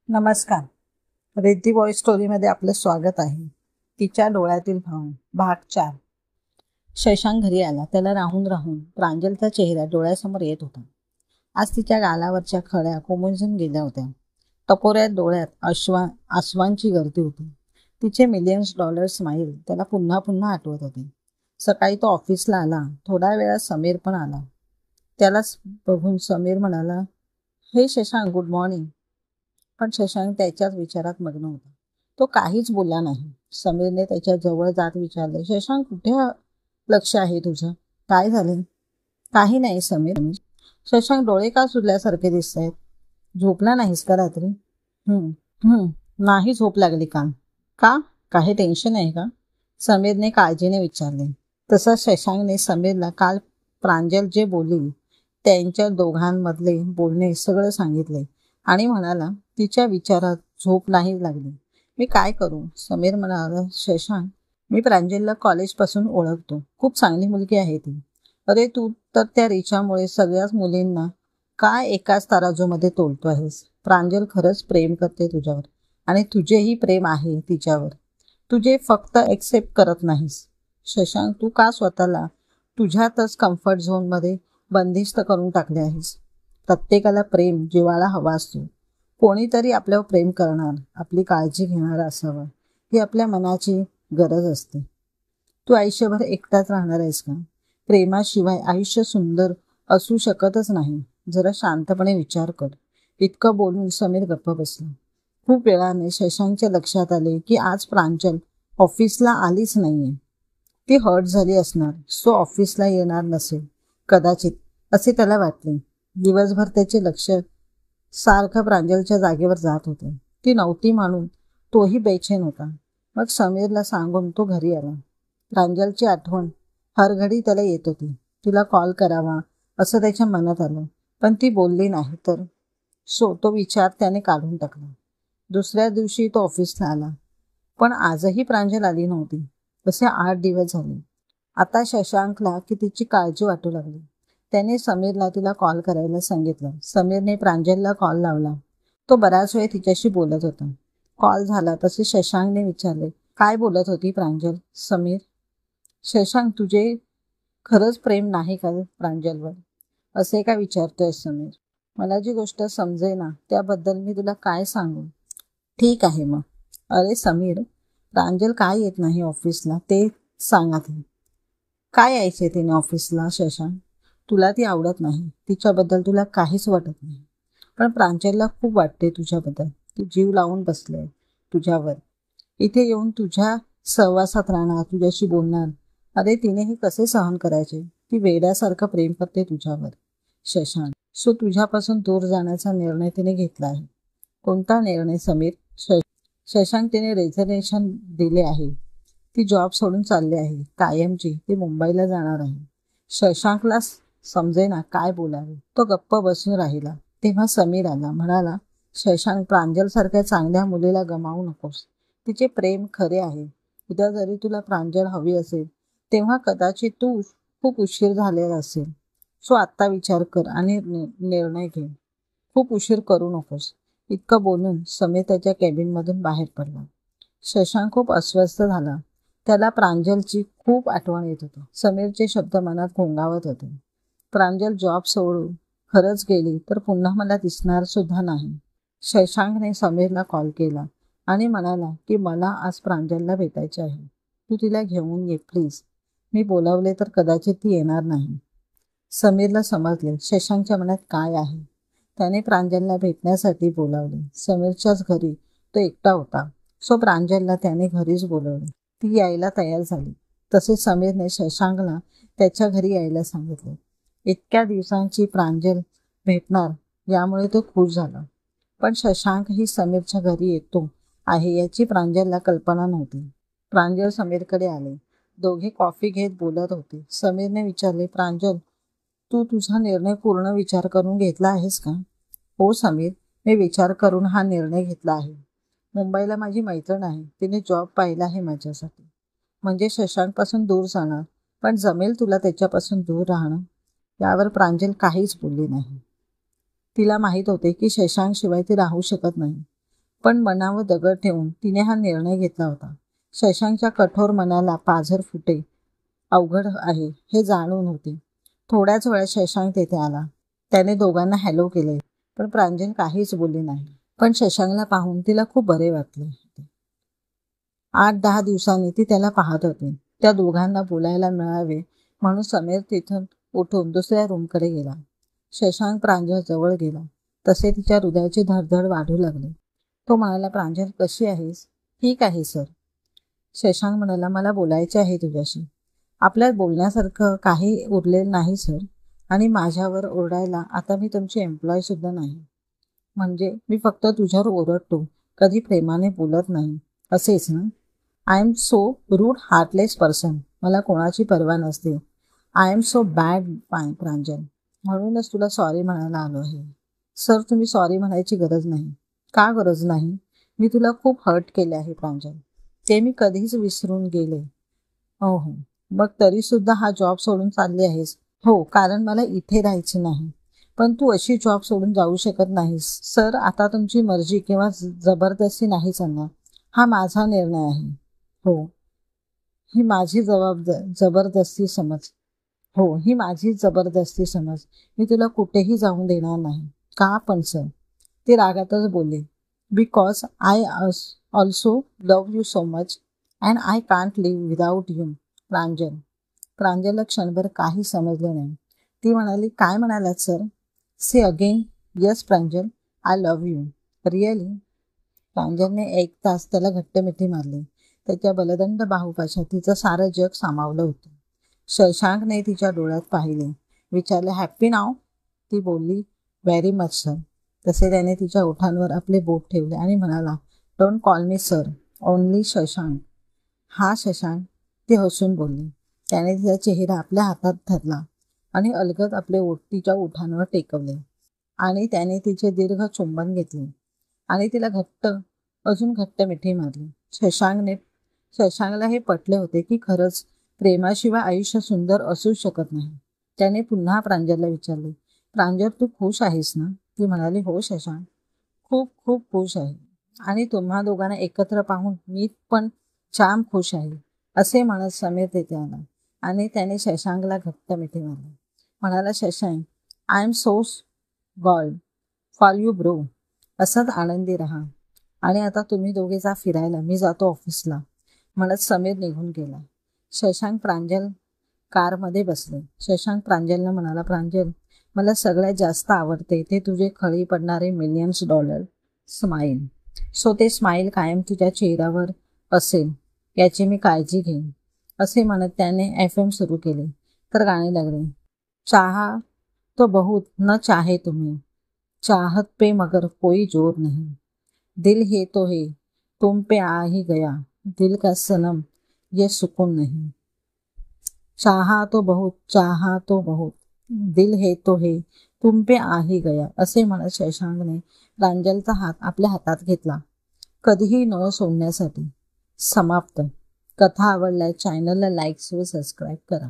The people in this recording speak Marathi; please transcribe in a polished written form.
नमस्कार. रिद्धी बॉय स्टोरीमध्ये आपलं स्वागत आहे. तिच्या डोळ्यातील भाव भाग 4. शशांक घरी आला. त्याला राहून राहून प्रांजलचा चेहरा डोळ्यासमोर येत होता. आज तिच्या गालावरच्या खड्या कोमेजून गेल्या होत्या. टपोऱ्या डोळ्यात आसवांची गर्दी होती. तिचे $मिलियन्स स्माईल त्याला पुन्हा पुन्हा आठवत होते. सकाळी तो ऑफिसला आला. थोड्या वेळात समीर पण आला. त्यालाच बघून समीर म्हणाला, हे शशांक, गुड मॉर्निंग. पण शशांक त्याच्याच विचारात मग्न होता. तो काहीच बोलला नाही. समीरने त्याच्या जवळ जात विचारले, शशांक, कुठे लक्ष आहे तुझं? काय झाले? काही नाही समीर. शशांक, डोळे का सुजल्यासारखे दिसत आहेत? झोपला नाहीस का रात्री? नाही झोप लागली का? काही टेन्शन आहे का? समीरने काळजीने विचारले. तसा शशांकने समीरला काल प्रांजल जे बोलली त्यांच्या दोघांमधले बोलणे सगळं सांगितले आणि म्हणाला, तिच्या विचारात झोप नाही लागली. मी काय करू? समीर म्हणाला, शशांक, मी प्रांजलला कॉलेजपासून ओळखतो. खूप चांगली मुलगी आहे ती. अरे तू तर त्या रिचामुळे सगळ्याच मुलींना काय एकाच तराजूमध्ये तोलतो आहेस. प्रांजल खरंच प्रेम करते तुझ्यावर आणि तुझेही प्रेम आहे तिच्यावर. तुझे फक्त एक्सेप्ट करत नाहीस. शशांक, तू का स्वतःला तुझ्यातच कम्फर्ट झोनमध्ये बंदिस्त करून टाकले आहेस? प्रत्येकाला प्रेम, जिव्हाळा हवा असतो. कोणीतरी आपल्यावर प्रेम करणार, आपली काळजी घेणार असावं, ही आपल्या मनाची गरज असते. तू आयुष्यभर एकटाच राहणार आहेस का? प्रेमाशिवाय आयुष्य सुंदर असू शकतच नाही. जरा शांतपणे विचार कर. इतकं बोलून समीर गप्प बसला. खूप वेळाने शशांकच्या लक्षात आले की आज प्रांजल ऑफिसला आलीच नाहीये. ती हर्ट झाली असणार, सो ऑफिसला येणार नसेल कदाचित, असे त्याला वाटले. दिवसभर त्याचे लक्ष सारखं प्रांजलच्या जागेवर जात होते. ती नव्हती म्हणून तोही बेचैन होता. मग समीरला सांगून तो घरी आला. प्रांजलची आठवण हरघडी त्याला येत होती. तिला कॉल करावा असं त्याच्या मनात आलं, पण ती बोलली नाही तर तो विचार त्याने काढून टाकला. दुसऱ्या दिवशी तो ऑफिसला आला, पण आजही प्रांजल आली नव्हती. असे 8 दिवस झाले. आता शशांकला की तिची काळजी वाटू लागली. त्याने समीरला तिला कॉल करायला सांगितलं. समीरने प्रांजलला कॉल लावला. तो बराच वेळ तिच्याशी बोलत होता. कॉल झाला तसे शशांकने विचारले, काय बोलत होती प्रांजल? समीर, शशांक, तुझे खरंच प्रेम नाही का प्रांजलवर? असे का विचारतोय समीर? मला जी गोष्ट समजेना त्याबद्दल मी तुला काय सांगू? ठीक आहे मग. अरे समीर, प्रांजल काय येत नाही ऑफिसला ते सांगा. ती काय यायचे तिने ऑफिसला? शशांक, तुला ती आवडत नाही, तिच्याबद्दल तुला काहीच वाटत नाही. पण प्रांजलला खूप वाटते तुझ्याबद्दल. ती जीव लावून बसले तुझ्यावर. इथे येऊन तुझ्या सहवासात राहणार, तुझ्याशी बोलणार. अरे तिने हे कसे सहन करायचे? ती वेड्यासारखं प्रेम करते तुझ्यावर शशांक. सो तुझ्यापासून दूर जाण्याचा निर्णय तिने घेतला आहे. कोणता निर्णय समीर? शशांक, तिने रेझर्वेशन दिले आहे. ती जॉब सोडून चालली आहे कायमची. ती मुंबईला जाणार आहे. शशांकला समजेना काय बोलावे. तो गप्प बसून राहिला. तेव्हा समीर आला. म्हणाला, शशांक, प्रांजलसारख्या चांगल्या मुलीला गमावू नकोस. तिचे प्रेम खरे आहे. उद्या जरी तुला प्रांजल हवी असेल तेव्हा कदाचित तू खूप उशीर झालेला असेल. सो आत्ता विचार कर आणि निर्णय घे. खूप उशीर करू नकोस. इतकं बोलून समीर त्याच्या केबिनमधून बाहेर पडला. शशांक खूप अस्वस्थ झाला. त्याला प्रांजलची खूप आठवण येत होती. समीरचे शब्द मनात घोंगावत होते. प्रांजल जॉब सोडून खरंच गेली तर पुन्हा मला दिसणार सुद्धा नाही. शशांकने समीरला कॉल केला आणि म्हणाला की मला आज प्रांजलला भेटायचे आहे. तू तिला घेऊन ये प्लीज. मी बोलावले तर कदाचित ती येणार नाही. समीरला समजले शशांकच्या मनात काय आहे. त्याने प्रांजलला भेटण्यासाठी बोलावले. समीरच्याच घरी तो एकटा होता. सो प्रांजलला त्याने घरीच बोलवले. ती यायला तयार झाली. तसे समीरने शशांकला त्याच्या घरी यायला सांगितले. इतक्या दिवसांची प्रांजल भेटणार यामुळे तो खुश झाला. पण शशांक ही समीरच्या घरी येतो आहे याची प्रांजलला कल्पना नव्हती. प्रांजल समीरकडे आले. दोघे कॉफी घेत बोलत होते. समीरने विचारले, प्रांजल, तू तुझा निर्णय पूर्ण विचार करून घेतला आहेस का? हो समीर, मी विचार करून हा निर्णय घेतला आहे. मुंबईला माझी मैत्रीण आहे. तिने जॉब पाहिला आहे माझ्यासाठी. म्हणजे शशांकपासून दूर जाणार. पण जमेल तुला त्याच्यापासून दूर राहणं? यावर प्रांजल काहीच बोलली नाही. तिला माहीत होते की शशांकशिवाय ती राहू शकत नाही. पण मनावर दगड ठेवून तिने हा निर्णय घेतला होता. शशांकच्या कठोर मनाला पाझर फुटे अवघड आहे हे जाणून होते. थोड्याच वेळात शशांक तेथे आला. त्याने दोघांना हॅलो केले, पण प्रांजल काहीच बोलली नाही. पण शशांकला पाहून तिला खूप बरे वाटले. 8-10 दिवसांनी ती त्याला पाहत होती. त्या दोघांना बोलायला मिळावे म्हणून समीर तिथून उठून दुसऱ्या रूमकडे गेला. शशांक प्रांजल जवळ गेला तसे तिच्या हृदयाची धडधड वाढू लागली. तो म्हणाला, प्रांजल कशी आहेस? ठीक आहे सर. शशांक म्हणाला, मला बोलायचे आहे तुझ्याशी. आपल्यात बोलण्यासारखं काही उरलेलं नाही सर. आणि माझ्यावर ओरडायला आता मी तुमची एम्प्लॉय सुद्धा नाही. म्हणजे मी फक्त तुझ्यावर ओरडतो, कधी प्रेमाने बोलत नाही, असेच ना? I am so rude heartless person. मला कोणाची पर्वा नसते. I am so bad Pranjal. म्हणूनच तुला सॉरी म्हणायला आलो आहे. सर, तुम्ही सॉरी म्हणायची गरज नाही. का गरज नाही? मी तुला खूप हर्ट केले आहे प्रांजल. ते मी कधीच विसरून गेले. हो, मग तरीसुद्धा हा जॉब सोडून चालली आहेस? हो, कारण मला इथे राहायचे नाही. पण तू अशी जॉब सोडून जाऊ शकत नाहीस. सर, आता तुमची मर्जी किंवा जबरदस्ती नाही चालणार. हा माझा निर्णय आहे. हो, ही माझी जबरदस्ती समज. हो, ही माझी जबरदस्ती समज. मी तुला कुठेही जाऊन देणार नाही. का पण सर? ते रागातच बोलले. Because I also love you so much and I can't live without you. प्रांजलला क्षणभर काही समजले नाही. ती म्हणाली, काय म्हणालात sir? Say again. Yes Pranjal, I love you. Really? प्रांजलने ऐकताच त्याला घट्ट मिठी मारली. त्याच्या बलदंड बाहुपाशात तिचं सारं जग सामावलं होतं. शशांकने तिच्या डोळ्यात पाहिले. विचारले, हॅप्पी नाव? ती बोलली, व्हेरी मच सर. तसे त्याने तिच्या ओठांवर आपले बोट ठेवले आणि म्हणाला, don't call me sir, only Shashank. हा शशांक. ती हसून बोलली. त्याने तिचा चेहरा आपल्या हातात धरला आणि अलगद आपले ओठ तिच्या ओठांवर टेकवले आणि त्याने तिचे दीर्घ चुंबन घेतले आणि तिला अजून घट्ट मिठी मारली. शशांकला हे पटले होते की खरंच प्रेमाशिवाय आयुष्य सुंदर असू शकत नाही. त्याने पुन्हा प्रांजलला विचारले, प्रांजल, तू खुश आहेस ना? ती म्हणाली, हो शशांक, खूप खूप खुश आहे. आणि तुम्हा दोघांना एकत्र पाहून मी पण जाम खुश आहे, असे म्हणत समीर तेथे आला आणि त्याने शशांकला घट्ट मिठी मारली. म्हणाला, Shashank, I am so God for you bro. असंच आनंदी राहा. आणि आता तुम्ही दोघे जा फिरायला, मी जातो ऑफिसला, म्हणत समीर निघून गेला. शशांक प्रांजल कारमध्ये बसले. शशांक प्रांजलला म्हणाला, प्रांजल, मला सगळ्यात जास्त आवडते ते तुझे खळी पडणारे $millions स्माईल. सो ते स्माईल कायम तुझ्या चेहऱ्यावर असेल याची मी काळजी घेईन, असे म्हणत त्याने FM सुरू केले. तर गाणे लागले. चाहा तो बहुत न चाहे तुम्हें, चाहत पे मगर कोई जोर नहीं, दिल है तो है तुम पे आ ही गया, दिल का सनम ये सुकून नहीं. चाहा तो बहुत दिल है तो है तुम पे आ ही गया, असे म्हणत शशांकने प्रांजलचा हात आपल्या हातात घेतला. कधीही न सोडण्यासाठी. समाप्त. कथा आवडल्यास चॅनलला लाईक व सबस्क्राईब करा.